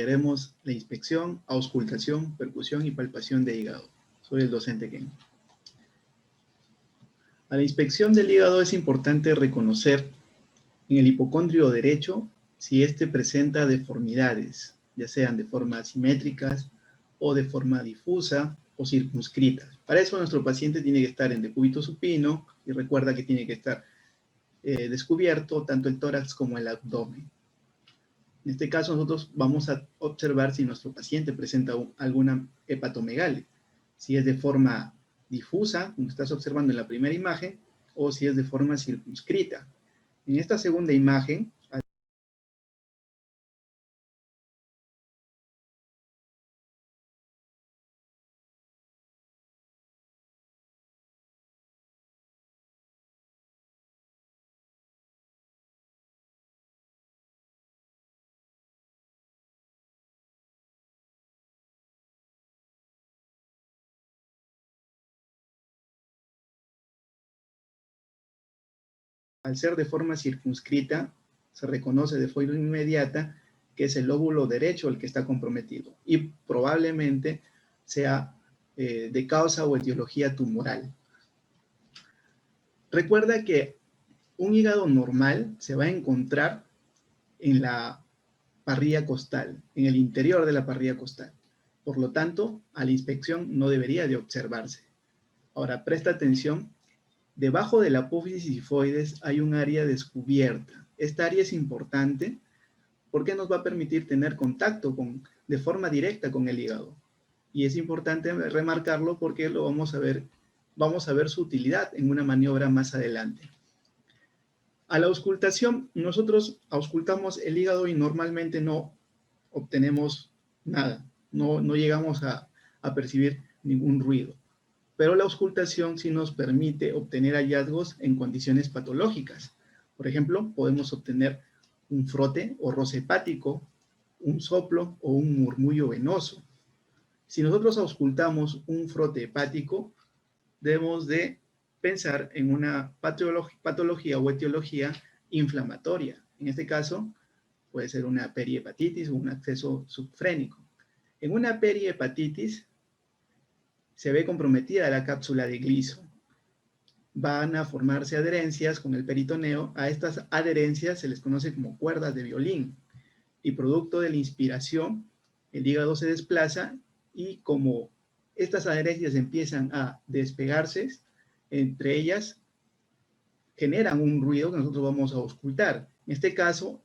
desarrollaremos la inspección, auscultación, percusión y palpación de hígado. Soy el docente Ken. A la inspección del hígado es importante reconocer en el hipocondrio derecho si éste presenta deformidades, ya sean de forma asimétricas o de forma difusa o circunscrita. Para eso nuestro paciente tiene que estar en decúbito supino y recuerda que tiene que estar descubierto tanto el tórax como el abdomen. En este caso nosotros vamos a observar si nuestro paciente presenta alguna hepatomegalia, si es de forma difusa, como estás observando en la primera imagen, o si es de forma circunscrita. En esta segunda imagen, al ser de forma circunscrita, se reconoce de forma inmediata que es el lóbulo derecho el que está comprometido y probablemente sea de causa o etiología tumoral. Recuerda que un hígado normal se va a encontrar en la parrilla costal, en el interior de la parrilla costal. Por lo tanto, a la inspección no debería de observarse. Ahora, presta atención. Debajo de la apófisis sifoides hay un área descubierta. Esta área es importante porque nos va a permitir tener contacto de forma directa con el hígado. Y es importante remarcarlo porque lo vamos a ver su utilidad en una maniobra más adelante. A la auscultación, nosotros auscultamos el hígado y normalmente no obtenemos nada, no llegamos a percibir ningún ruido. Pero la auscultación sí nos permite obtener hallazgos en condiciones patológicas. Por ejemplo, podemos obtener un frote o roce hepático, un soplo o un murmullo venoso. Si nosotros auscultamos un frote hepático, debemos de pensar en una patología o etiología inflamatoria. En este caso, puede ser una perihepatitis o un acceso subfrénico. En una perihepatitis se ve comprometida la cápsula de gliso. Van a formarse adherencias con el peritoneo. A estas adherencias se les conoce como cuerdas de violín. Y producto de la inspiración, el hígado se desplaza y como estas adherencias empiezan a despegarse, entre ellas generan un ruido que nosotros vamos a auscultar. En este caso,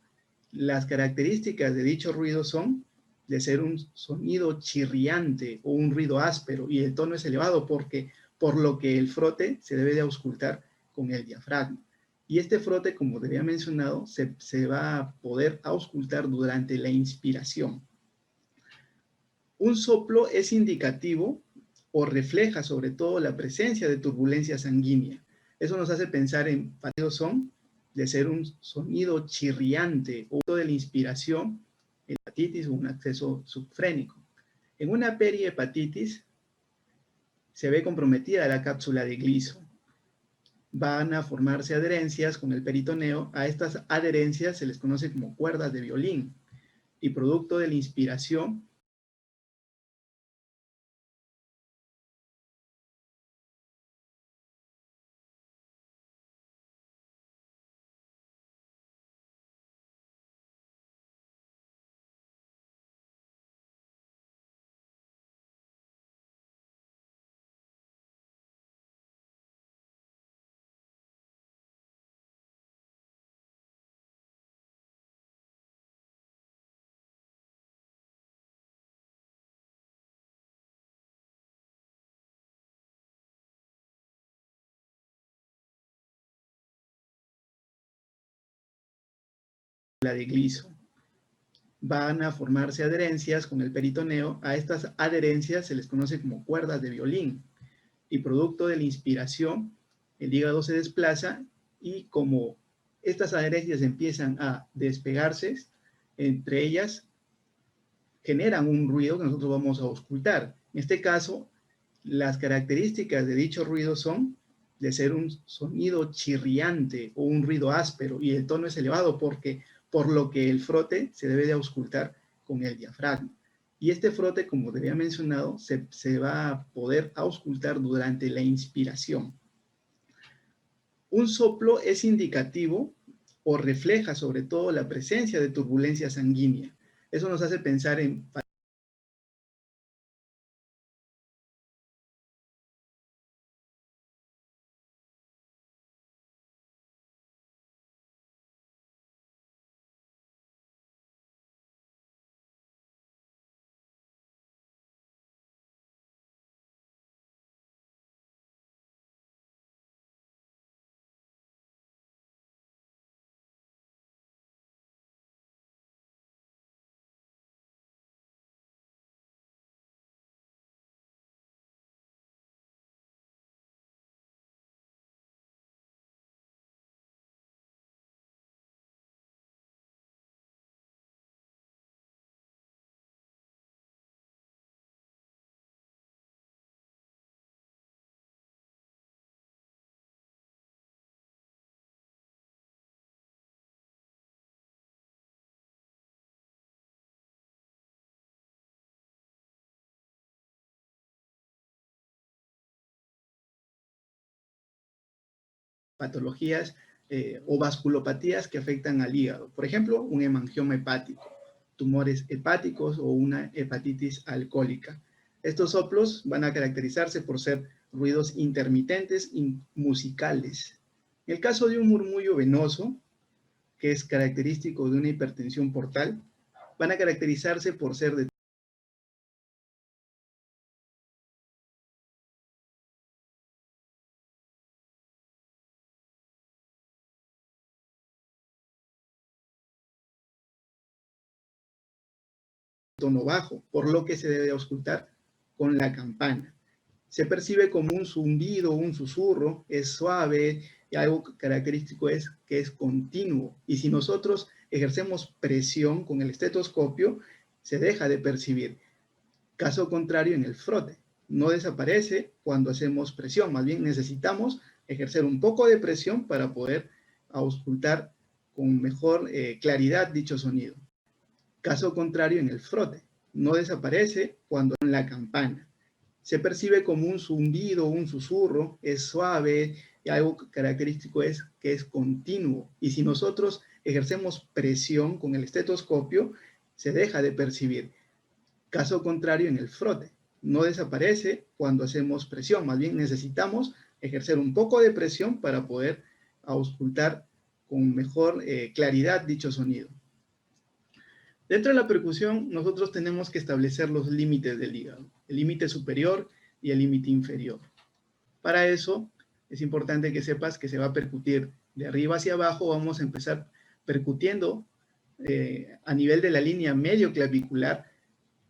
las características de dicho ruido son de ser un sonido chirriante o un ruido áspero, y el tono es elevado por lo que el frote se debe de auscultar con el diafragma. Y este frote, como te había mencionado, se va a poder auscultar durante la inspiración. Un soplo es indicativo o refleja sobre todo la presencia de turbulencia sanguínea. Eso nos hace pensar en son de ser un sonido chirriante o de la inspiración, hepatitis o un acceso subfrénico. En una perihepatitis se ve comprometida la cápsula de gliso. Van a formarse adherencias con el peritoneo. A estas adherencias se les conoce como cuerdas de violín. Y producto de la inspiración, la de gliso. Van a formarse adherencias con el peritoneo. A estas adherencias se les conoce como cuerdas de violín. Y producto de la inspiración, el hígado se desplaza y como estas adherencias empiezan a despegarse, entre ellas generan un ruido que nosotros vamos a auscultar. En este caso, las características de dicho ruido son de ser un sonido chirriante o un ruido áspero, y el tono es elevado por lo que el frote se debe de auscultar con el diafragma. Y este frote, como te había mencionado, se va a poder auscultar durante la inspiración. Un soplo es indicativo o refleja sobre todo la presencia de turbulencia sanguínea. Eso nos hace pensar en patologías o vasculopatías que afectan al hígado. Por ejemplo, un hemangioma hepático, tumores hepáticos o una hepatitis alcohólica. Estos soplos van a caracterizarse por ser ruidos intermitentes y musicales. En el caso de un murmullo venoso, que es característico de una hipertensión portal, van a caracterizarse por ser de tono bajo, por lo que se debe auscultar con la campana. Se percibe como un zumbido, un susurro, es suave y algo característico es que es continuo. Y si nosotros ejercemos presión con el estetoscopio, se deja de percibir. Caso contrario en el frote. No desaparece cuando hacemos presión, más bien necesitamos ejercer un poco de presión para poder auscultar con mejor claridad dicho sonido. Caso contrario en el frote. No desaparece cuando en la campana. Se percibe como un zumbido, un susurro, es suave y algo característico es que es continuo. Y si nosotros ejercemos presión con el estetoscopio, se deja de percibir. Caso contrario en el frote. No desaparece cuando hacemos presión, más bien necesitamos ejercer un poco de presión para poder auscultar con mejor claridad dicho sonido. Dentro de la percusión, nosotros tenemos que establecer los límites del hígado, el límite superior y el límite inferior. Para eso, es importante que sepas que se va a percutir de arriba hacia abajo. Vamos a empezar percutiendo a nivel de la línea medio clavicular,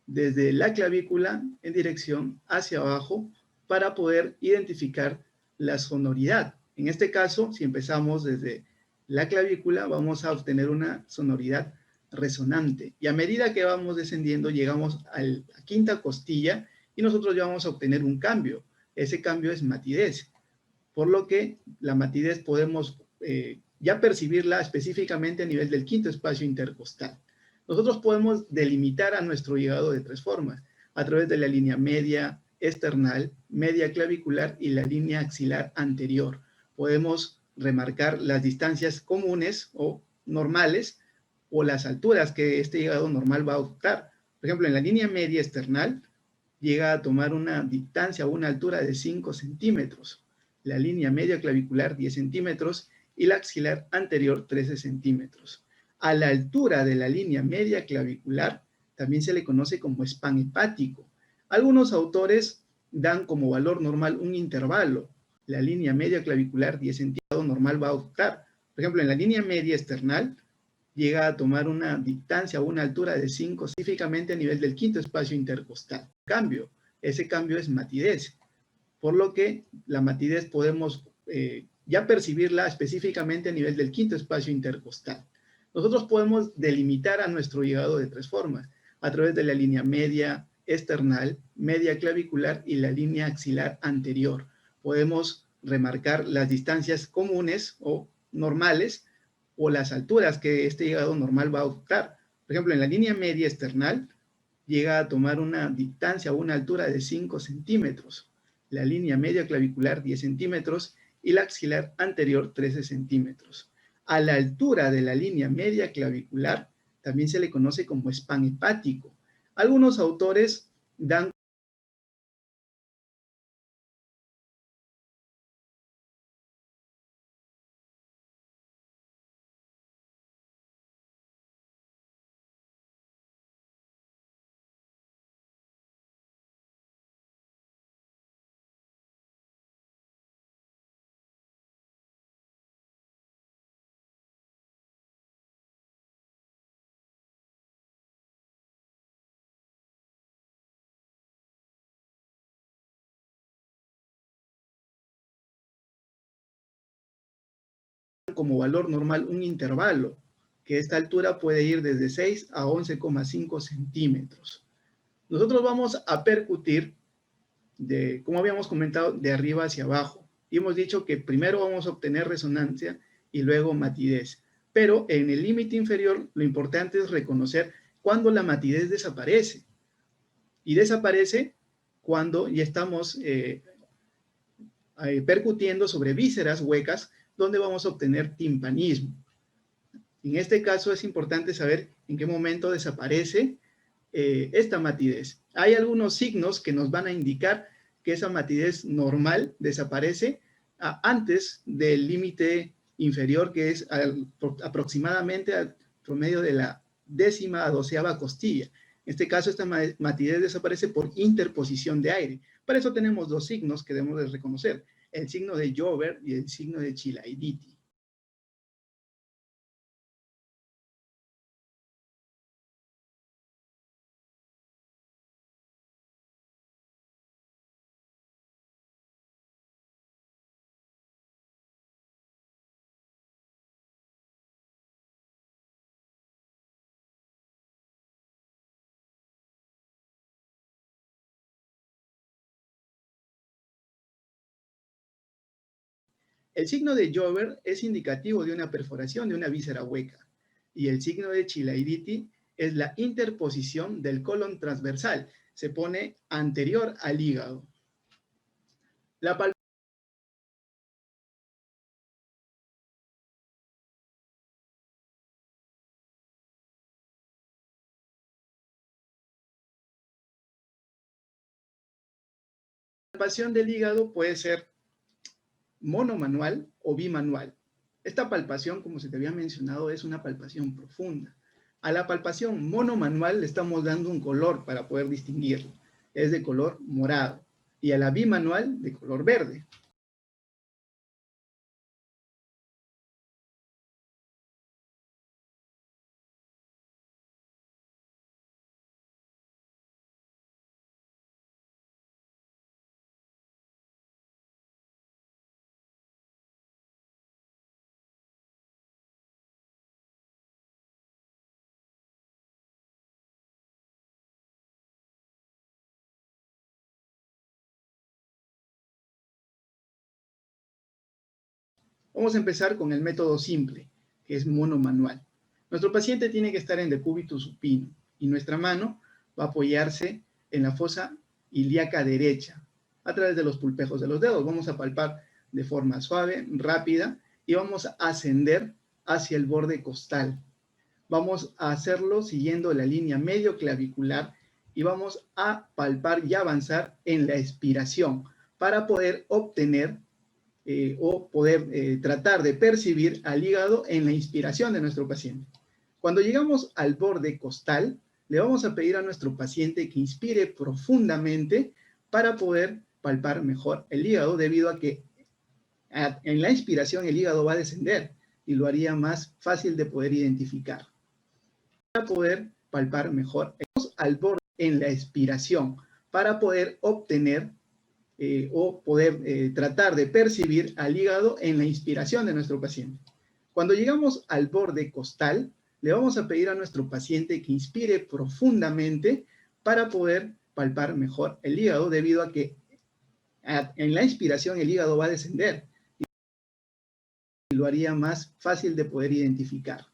desde la clavícula en dirección hacia abajo, para poder identificar la sonoridad. En este caso, si empezamos desde la clavícula, vamos a obtener una sonoridad resonante. Y a medida que vamos descendiendo, llegamos a la quinta costilla y nosotros ya vamos a obtener un cambio. Ese cambio es matidez. Por lo que la matidez podemos ya percibirla específicamente a nivel del quinto espacio intercostal. Nosotros podemos delimitar a nuestro hígado de tres formas: a través de la línea media esternal, media clavicular y la línea axilar anterior. Podemos remarcar las distancias comunes o normales o las alturas que este hígado normal va a optar. Por ejemplo, en la línea media esternal llega a tomar una distancia o una altura de 5 centímetros, la línea media clavicular 10 centímetros y la axilar anterior 13 centímetros. A la altura de la línea media clavicular también se le conoce como span hepático. Algunos autores dan como valor normal un intervalo. La línea media clavicular 10 centímetros normal va a optar. Por ejemplo, en la línea media esternal llega a tomar una distancia o una altura de 5, específicamente a nivel del quinto espacio intercostal. Cambio, ese cambio es matidez, por lo que la matidez podemos ya percibirla específicamente a nivel del quinto espacio intercostal. Nosotros podemos delimitar a nuestro hígado de tres formas: a través de la línea media esternal, media clavicular y la línea axilar anterior. Podemos remarcar las distancias comunes o normales o las alturas que este hígado normal va a optar. Por ejemplo, en la línea media external llega a tomar una distancia o una altura de 5 centímetros. La línea media clavicular 10 centímetros y la axilar anterior 13 centímetros. A la altura de la línea media clavicular también se le conoce como span hepático. Algunos autores dan como valor normal un intervalo, que esta altura puede ir desde 6 a 11,5 centímetros. Nosotros vamos a percutir, como habíamos comentado, de arriba hacia abajo. Y hemos dicho que primero vamos a obtener resonancia y luego matidez. Pero en el límite inferior lo importante es reconocer cuando la matidez desaparece. Y desaparece cuando ya estamos percutiendo sobre vísceras huecas donde vamos a obtener timpanismo. En este caso es importante saber en qué momento desaparece esta matidez. Hay algunos signos que nos van a indicar que esa matidez normal desaparece antes del límite inferior, que es aproximadamente al promedio de la 10ª a 12ª costilla. En este caso, esta matidez desaparece por interposición de aire. Para eso tenemos dos signos que debemos de reconocer, el signo de Joubert y el signo de Chilaiditi. El signo de Joubert es indicativo de una perforación de una víscera hueca y el signo de Chilaiditi es la interposición del colon transversal. Se pone anterior al hígado. La palpación del hígado puede ser monomanual o bimanual. Esta palpación, como se te había mencionado, es una palpación profunda. A la palpación monomanual le estamos dando un color para poder distinguirlo. Es de color morado. Y a la bimanual de color verde. Vamos a empezar con el método simple, que es monomanual. Nuestro paciente tiene que estar en decúbito supino y nuestra mano va a apoyarse en la fosa ilíaca derecha a través de los pulpejos de los dedos. Vamos a palpar de forma suave, rápida y vamos a ascender hacia el borde costal. Vamos a hacerlo siguiendo la línea medio clavicular y vamos a palpar y avanzar en la expiración para poder obtener o poder tratar de percibir al hígado en la inspiración de nuestro paciente. Cuando llegamos al borde costal, le vamos a pedir a nuestro paciente que inspire profundamente para poder palpar mejor el hígado, debido a que en la inspiración el hígado va a descender y lo haría más fácil de poder identificar. Para poder palpar mejor al borde en la expiración para poder obtener o poder tratar de percibir al hígado en la inspiración de nuestro paciente. Cuando llegamos al borde costal, le vamos a pedir a nuestro paciente que inspire profundamente para poder palpar mejor el hígado, debido a que en la inspiración el hígado va a descender y lo haría más fácil de poder identificar.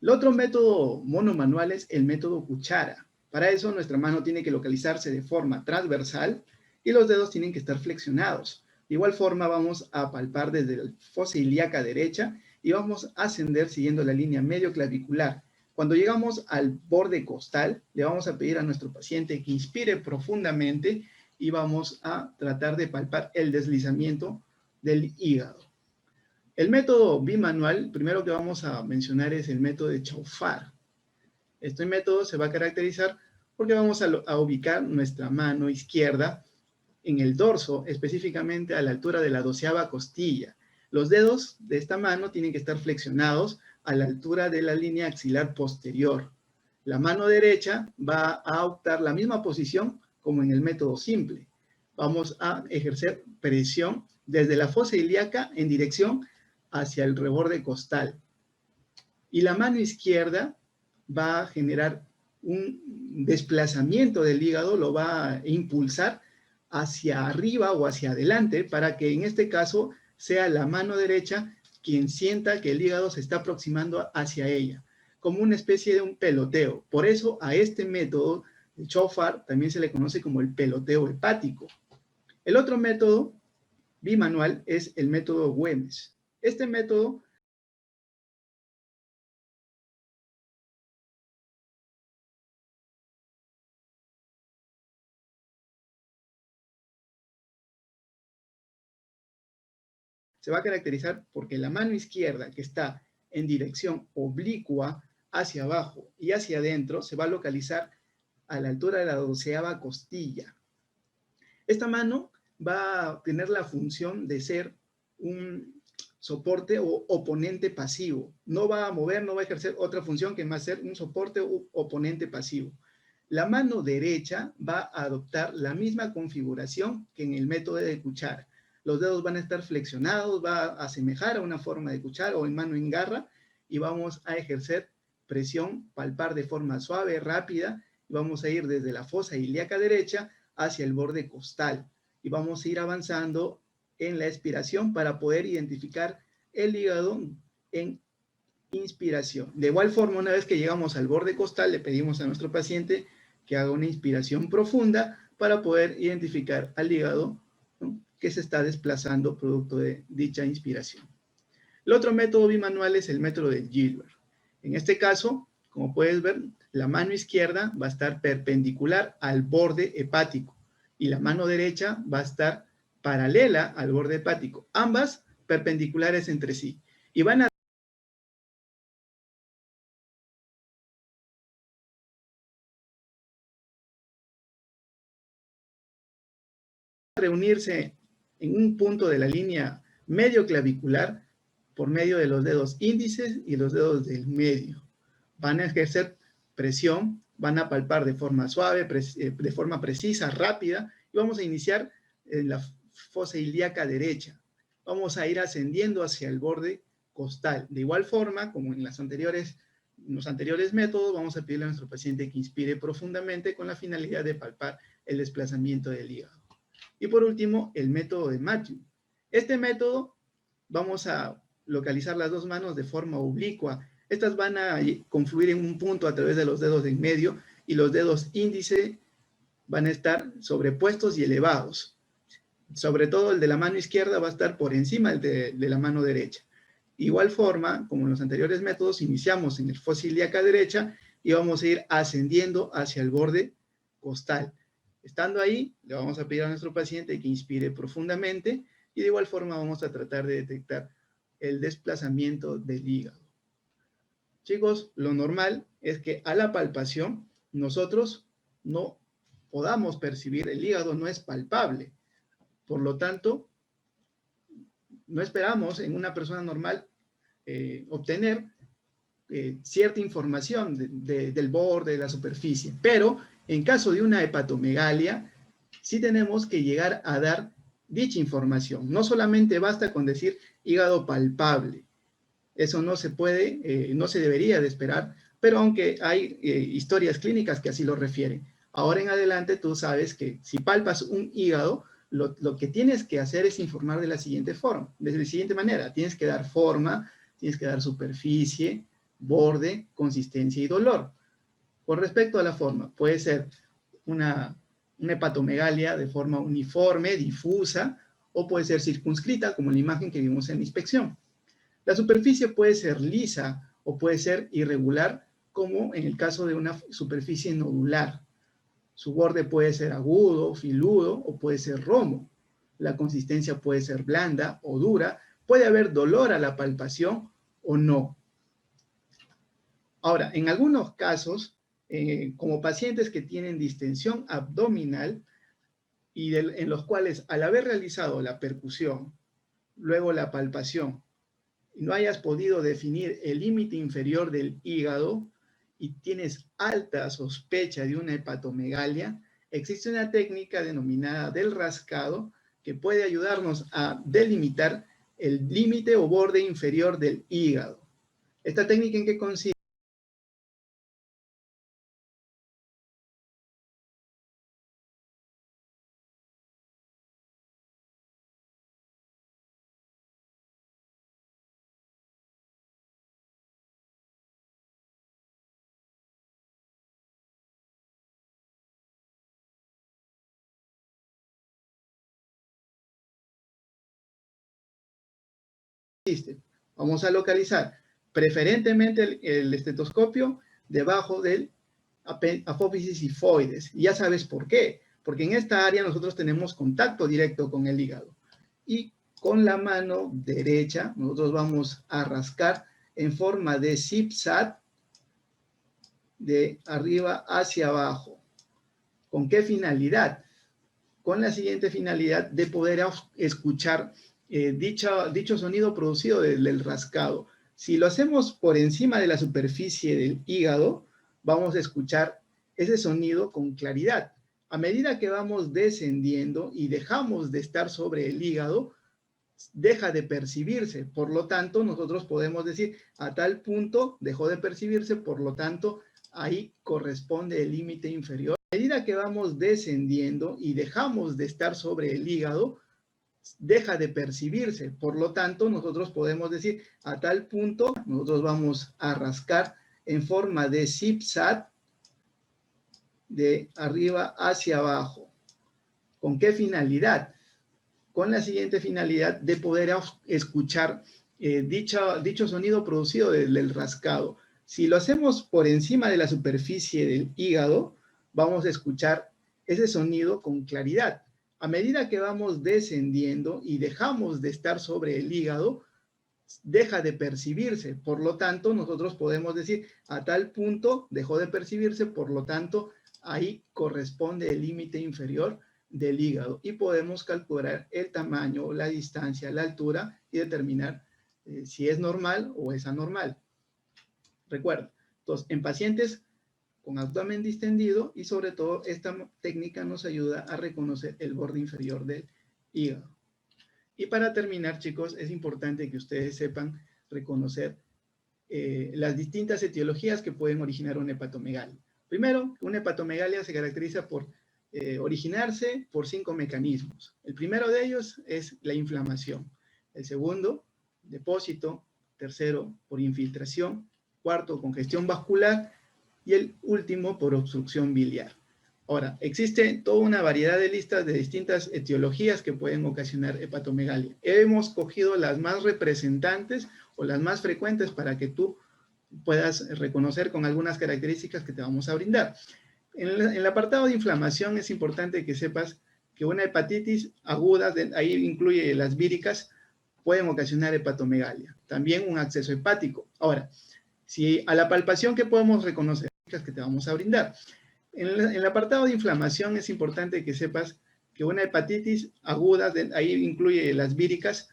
El otro método monomanual es el método cuchara. Para eso nuestra mano tiene que localizarse de forma transversal y los dedos tienen que estar flexionados. De igual forma vamos a palpar desde la fosa ilíaca derecha y vamos a ascender siguiendo la línea medio clavicular. Cuando llegamos al borde costal, le vamos a pedir a nuestro paciente que inspire profundamente y vamos a tratar de palpar el deslizamiento del hígado. El método bimanual, primero que vamos a mencionar es el método de Chaufar. Este método se va a caracterizar porque vamos a ubicar nuestra mano izquierda en el dorso, específicamente a la altura de la 12ª costilla. Los dedos de esta mano tienen que estar flexionados a la altura de la línea axilar posterior. La mano derecha va a optar la misma posición como en el método simple. Vamos a ejercer presión desde la fosa ilíaca en dirección hacia el reborde costal. Y la mano izquierda va a generar un desplazamiento del hígado, lo va a impulsar hacia arriba o hacia adelante para que en este caso sea la mano derecha quien sienta que el hígado se está aproximando hacia ella, como una especie de un peloteo. Por eso a este método de Chaufar también se le conoce como el peloteo hepático. El otro método bimanual es el método Güemes. Este método se va a caracterizar porque la mano izquierda que está en dirección oblicua hacia abajo y hacia adentro se va a localizar a la altura de la 12ª costilla. Esta mano va a tener la función de ser un soporte o oponente pasivo. No va a mover, no va a ejercer otra función que más ser un soporte o oponente pasivo. La mano derecha va a adoptar la misma configuración que en el método de cuchara. Los dedos van a estar flexionados, va a asemejar a una forma de cuchara o en mano en garra y vamos a ejercer presión, palpar de forma suave, rápida y vamos a ir desde la fosa ilíaca derecha hacia el borde costal y vamos a ir avanzando en la expiración para poder identificar el hígado en inspiración. De igual forma, una vez que llegamos al borde costal, le pedimos a nuestro paciente que haga una inspiración profunda para poder identificar al hígado, ¿no?, que se está desplazando producto de dicha inspiración. El otro método bimanual es el método de Gilbert. En este caso, como puedes ver, la mano izquierda va a estar perpendicular al borde hepático y la mano derecha va a estar paralela al borde hepático, ambas perpendiculares entre sí. Y van a reunirse en un punto de la línea medio clavicular por medio de los dedos índices y los dedos del medio. Van a ejercer presión, van a palpar de forma suave, de forma precisa, rápida, y vamos a iniciar en la fosa ilíaca derecha. Vamos a ir ascendiendo hacia el borde costal. De igual forma, como en los anteriores métodos, vamos a pedirle a nuestro paciente que inspire profundamente con la finalidad de palpar el desplazamiento del hígado. Y por último, el método de Matthew. Este método vamos a localizar las dos manos de forma oblicua. Estas van a confluir en un punto a través de los dedos de en medio y los dedos índice van a estar sobrepuestos y elevados. Sobre todo el de la mano izquierda va a estar por encima de la mano derecha. Igual forma, como en los anteriores métodos, iniciamos en el fosa ilíaca derecha y vamos a ir ascendiendo hacia el borde costal. Estando ahí, le vamos a pedir a nuestro paciente que inspire profundamente y de igual forma vamos a tratar de detectar el desplazamiento del hígado. Chicos, lo normal es que a la palpación nosotros no podamos percibir, el hígado no es palpable. Por lo tanto, no esperamos en una persona normal obtener cierta información del borde, de la superficie. Pero en caso de una hepatomegalia, sí tenemos que llegar a dar dicha información. No solamente basta con decir hígado palpable. Eso no se puede, no se debería de esperar, pero aunque hay historias clínicas que así lo refieren. Ahora en adelante tú sabes que si palpas un hígado, lo que tienes que hacer es informar de la siguiente forma, de la siguiente manera. Tienes que dar forma, tienes que dar superficie, borde, consistencia y dolor. Con respecto a la forma, puede ser una hepatomegalia de forma uniforme, difusa, o puede ser circunscrita, como la imagen que vimos en la inspección. La superficie puede ser lisa o puede ser irregular, como en el caso de una superficie nodular. Su borde puede ser agudo, filudo o puede ser romo. La consistencia puede ser blanda o dura. Puede haber dolor a la palpación o no. Ahora, en algunos casos, como pacientes que tienen distensión abdominal y en los cuales al haber realizado la percusión, luego la palpación, no hayas podido definir el límite inferior del hígado y tienes alta sospecha de una hepatomegalia, existe una técnica denominada del rascado que puede ayudarnos a delimitar el límite o borde inferior del hígado. ¿Esta técnica en qué consiste? Vamos a localizar preferentemente el estetoscopio debajo del apófisis sifoides. Y ya sabes por qué. Porque en esta área nosotros tenemos contacto directo con el hígado. Y con la mano derecha nosotros vamos a rascar en forma de zigzag de arriba hacia abajo. ¿Con qué finalidad? Con la siguiente finalidad de poder escuchar dicho sonido producido del rascado. Si lo hacemos por encima de la superficie del hígado, vamos a escuchar ese sonido con claridad. A medida que vamos descendiendo y dejamos de estar sobre el hígado, deja de percibirse. Por lo tanto, nosotros podemos decir, a tal punto dejó de percibirse, por lo tanto, ahí corresponde el límite inferior. A medida que vamos descendiendo y dejamos de estar sobre el hígado, deja de percibirse. Por lo tanto, nosotros podemos decir, a tal punto, nosotros vamos a rascar en forma de zigzag de arriba hacia abajo. ¿Con qué finalidad? Con la siguiente finalidad de poder escuchar dicho sonido producido del rascado. Si lo hacemos por encima de la superficie del hígado, vamos a escuchar ese sonido con claridad. A medida que vamos descendiendo y dejamos de estar sobre el hígado, deja de percibirse. Por lo tanto, nosotros podemos decir, a tal punto dejó de percibirse, por lo tanto, ahí corresponde el límite inferior del hígado y podemos calcular el tamaño, la distancia, la altura y determinar si es normal o es anormal. Recuerda, entonces, en pacientes con abdomen distendido y sobre todo esta técnica nos ayuda a reconocer el borde inferior del hígado. Y para terminar, chicos, es importante que ustedes sepan reconocer las distintas etiologías que pueden originar una hepatomegalia. Primero, una hepatomegalia se caracteriza por originarse por 5 mecanismos. El primero de ellos es la inflamación. El segundo, depósito. Tercero, por infiltración. Cuarto, congestión vascular. Y el último, por obstrucción biliar. Ahora, existe toda una variedad de listas de distintas etiologías que pueden ocasionar hepatomegalia. Hemos cogido las más representantes o las más frecuentes para que tú puedas reconocer con algunas características que te vamos a brindar. En el apartado de inflamación es importante que sepas que una hepatitis aguda, ahí incluye las víricas, pueden ocasionar hepatomegalia. También un acceso hepático. Ahora, si a la palpación, ¿qué podemos reconocer? Que te vamos a brindar. En el apartado de inflamación es importante que sepas que una hepatitis aguda, ahí incluye las víricas,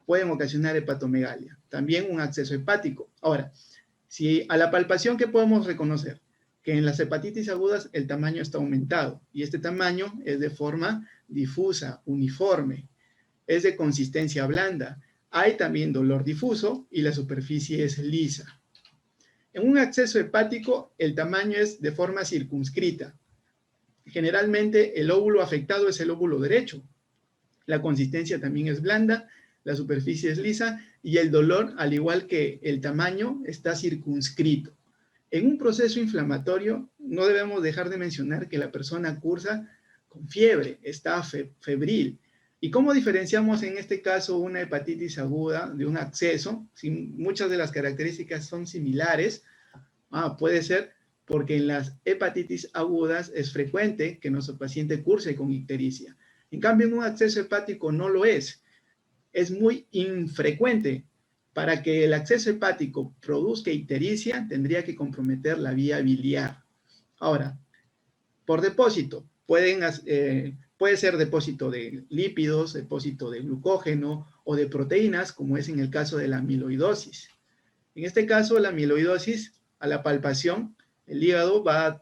pueden ocasionar hepatomegalia. También un acceso hepático. Ahora, si a la palpación, ¿qué podemos reconocer? Que en las hepatitis agudas el tamaño está aumentado y este tamaño es de forma difusa, uniforme, es de consistencia blanda. Hay también dolor difuso y la superficie es lisa. En un acceso hepático el tamaño es de forma circunscrita. Generalmente el óvulo afectado es el óvulo derecho. La consistencia también es blanda, la superficie es lisa y el dolor, al igual que el tamaño, está circunscrito. En un proceso inflamatorio, no debemos dejar de mencionar que la persona cursa con fiebre, está febril. ¿Y cómo diferenciamos en este caso una hepatitis aguda de un absceso? Si muchas de las características son similares, puede ser porque en las hepatitis agudas es frecuente que nuestro paciente curse con ictericia. En cambio, en un absceso hepático no lo es. Es muy infrecuente. Para que el absceso hepático produzca ictericia, tendría que comprometer la vía biliar. Ahora, por depósito, puede ser depósito de lípidos, depósito de glucógeno o de proteínas, como es en el caso de la amiloidosis. En este caso, la amiloidosis, a la palpación, el hígado va a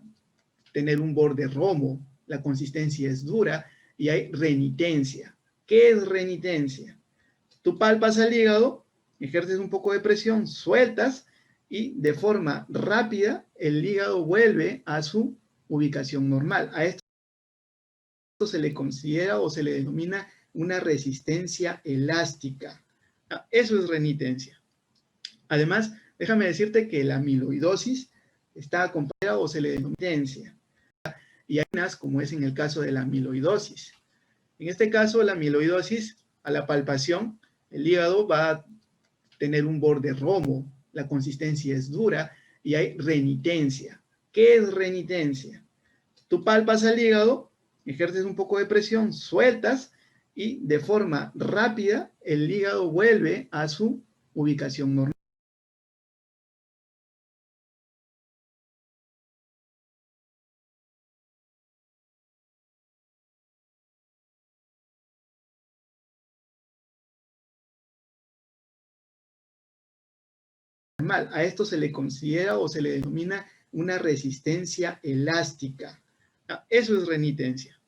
tener un borde romo, la consistencia es dura y hay renitencia. ¿Qué es renitencia? Tú palpas al hígado, ejerces un poco de presión, sueltas y de forma rápida el hígado vuelve a su ubicación normal. A esto se le considera o se le denomina una resistencia elástica. Eso es renitencia. Además, déjame decirte que la amiloidosis está acompañada o se le denomina renitencia. Y hay unas, como es en el caso de la amiloidosis. En este caso, la amiloidosis, a la palpación, el hígado va a tener un borde romo, la consistencia es dura y hay renitencia. ¿Qué es renitencia? Tú palpas al hígado, ejerces un poco de presión, sueltas y de forma rápida el hígado vuelve a su ubicación normal. A esto se le considera o se le denomina una resistencia elástica. Eso es renitencia.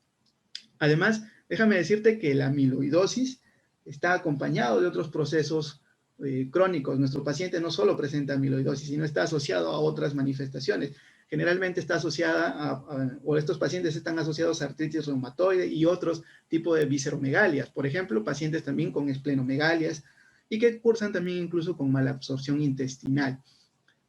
Además, déjame decirte que la amiloidosis está acompañado de otros procesos crónicos. Nuestro paciente no solo presenta amiloidosis, sino está asociado a otras manifestaciones. Generalmente está asociada o estos pacientes están asociados a artritis reumatoide y otros tipos de visceromegalias. Por ejemplo, pacientes también con esplenomegalias y que cursan también incluso con malabsorción intestinal.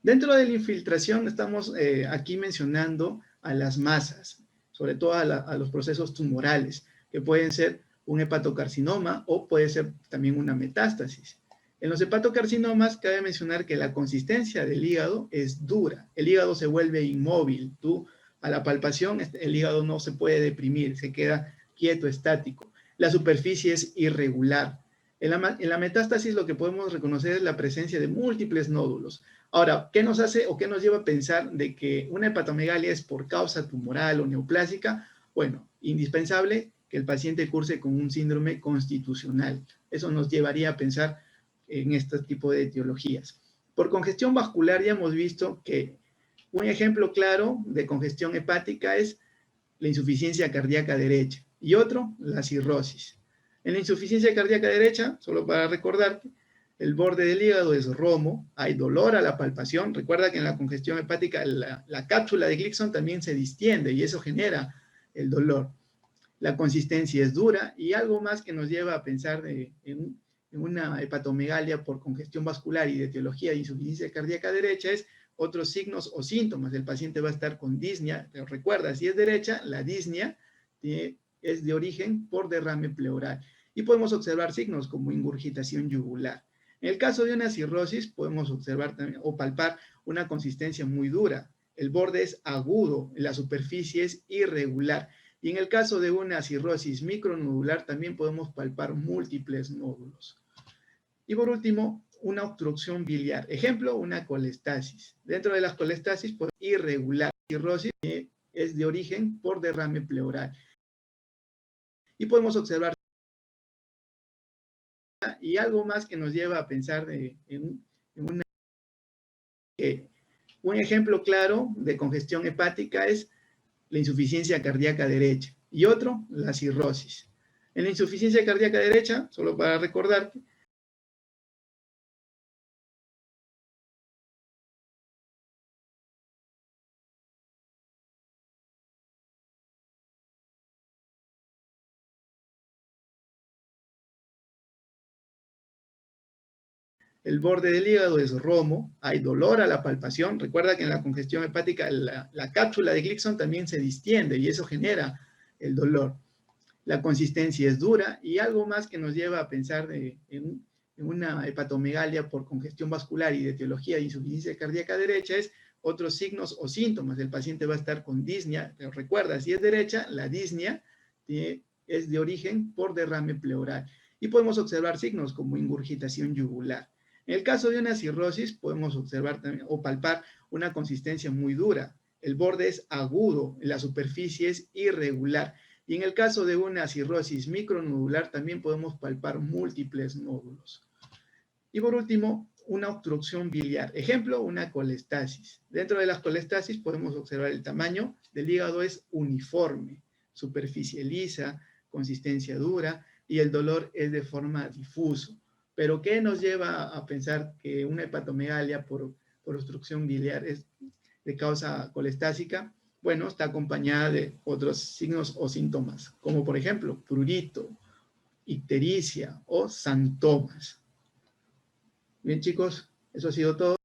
Dentro de la infiltración estamos aquí mencionando a las masas, sobre todo a los procesos tumorales, que pueden ser un hepatocarcinoma o puede ser también una metástasis. En los hepatocarcinomas cabe mencionar que la consistencia del hígado es dura. El hígado se vuelve inmóvil. Tú, a la palpación, el hígado no se puede deprimir, se queda quieto, estático. La superficie es irregular. En la metástasis lo que podemos reconocer es la presencia de múltiples nódulos. Ahora, ¿qué nos hace o qué nos lleva a pensar de que una hepatomegalia es por causa tumoral o neoplásica? Bueno, indispensable que el paciente curse con un síndrome constitucional. Eso nos llevaría a pensar en este tipo de etiologías. Por congestión vascular ya hemos visto que un ejemplo claro de congestión hepática es la insuficiencia cardíaca derecha y otro, la cirrosis. En la insuficiencia cardíaca derecha, solo para recordarte, el borde del hígado es romo, hay dolor a la palpación. Recuerda que en la congestión hepática la cápsula de Glickson también se distiende y eso genera el dolor. La consistencia es dura y algo más que nos lleva a pensar en una hepatomegalia por congestión vascular y de etiología de insuficiencia cardíaca derecha es otros signos o síntomas. El paciente va a estar con disnea, pero recuerda, si es derecha, la disnea es de origen por derrame pleural. Y podemos observar signos como ingurgitación yugular. En el caso de una cirrosis, podemos observar también, o palpar una consistencia muy dura. El borde es agudo, la superficie es irregular. Y en el caso de una cirrosis micronodular, también podemos palpar múltiples nódulos. Y por último, una obstrucción biliar. Ejemplo, una colestasis. Dentro de las colestasis, pues, irregular. Cirrosis es de origen por derrame pleural. Y podemos observar y algo más que nos lleva a pensar en un ejemplo claro de congestión hepática es la insuficiencia cardíaca derecha y otro, la cirrosis. En la insuficiencia cardíaca derecha, solo para recordarte, El borde del hígado es romo, hay dolor a la palpación. Recuerda que en la congestión hepática la cápsula de Glickson también se distiende y eso genera el dolor. La consistencia es dura y algo más que nos lleva a pensar en una hepatomegalia por congestión vascular y de etiología de insuficiencia cardíaca derecha es otros signos o síntomas. El paciente va a estar con disnea, pero recuerda, si es derecha, la disnea es de origen por derrame pleural. Y podemos observar signos como ingurgitación yugular. En el caso de una cirrosis, podemos observar también, o palpar una consistencia muy dura. El borde es agudo, la superficie es irregular. Y en el caso de una cirrosis micronodular, también podemos palpar múltiples nódulos. Y por último, una obstrucción biliar. Ejemplo, una colestasis. Dentro de las colestasis podemos observar el tamaño del hígado es uniforme, superficie lisa, consistencia dura y el dolor es de forma difuso. Pero ¿qué nos lleva a pensar que una hepatomegalia por obstrucción biliar es de causa colestásica? Bueno, está acompañada de otros signos o síntomas, como por ejemplo prurito, ictericia o santomas. Bien, chicos, eso ha sido todo.